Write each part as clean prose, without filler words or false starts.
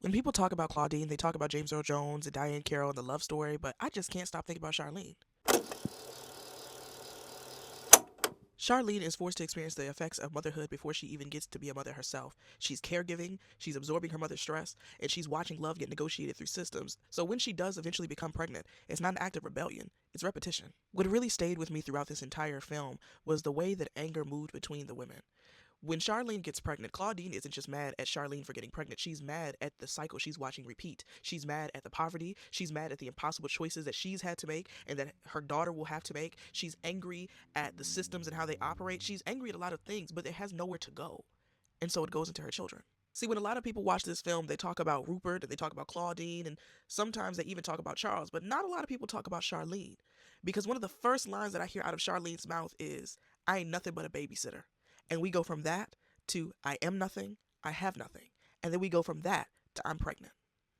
When people talk about Claudine, they talk about James Earl Jones and Diane Carroll and the love story, but I just can't stop thinking about Charlene. Charlene is forced to experience the effects of motherhood before she even gets to be a mother herself. She's caregiving, she's absorbing her mother's stress, and she's watching love get negotiated through systems. So when she does eventually become pregnant, it's not an act of rebellion, it's repetition. What really stayed with me throughout this entire film was the way that anger moved between the women. When Charlene gets pregnant, Claudine isn't just mad at Charlene for getting pregnant. She's mad at the cycle she's watching repeat. She's mad at the poverty. She's mad at the impossible choices that she's had to make and that her daughter will have to make. She's angry at the systems and how they operate. She's angry at a lot of things, but it has nowhere to go. And so it goes into her children. See, when a lot of people watch this film, they talk about Rupert and they talk about Claudine, and sometimes they even talk about Charles, but not a lot of people talk about Charlene. Because one of the first lines that I hear out of Charlene's mouth is, I ain't nothing but a babysitter. And we go from that to I am nothing, I have nothing. And then we go from that to I'm pregnant.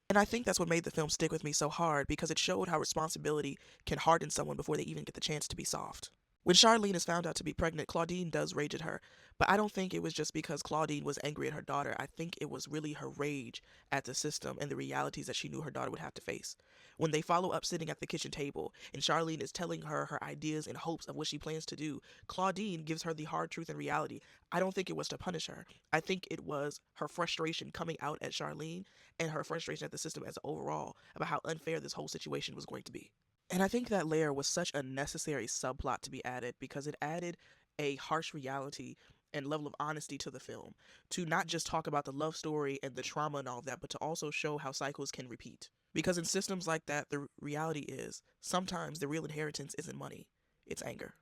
And I think that's what made the film stick with me so hard because it showed how responsibility can harden someone before they even get the chance to be soft. When Charlene is found out to be pregnant, Claudine does rage at her, but I don't think it was just because Claudine was angry at her daughter. I think it was really her rage at the system and the realities that she knew her daughter would have to face. When they follow up sitting at the kitchen table and Charlene is telling her her ideas and hopes of what she plans to do, Claudine gives her the hard truth and reality. I don't think it was to punish her. I think it was her frustration coming out at Charlene and her frustration at the system as overall about how unfair this whole situation was going to be. And I think that layer was such a necessary subplot to be added because it added a harsh reality and level of honesty to the film. To not just talk about the love story and the trauma and all of that, but to also show how cycles can repeat. Because in systems like that, the reality is sometimes the real inheritance isn't money, it's anger.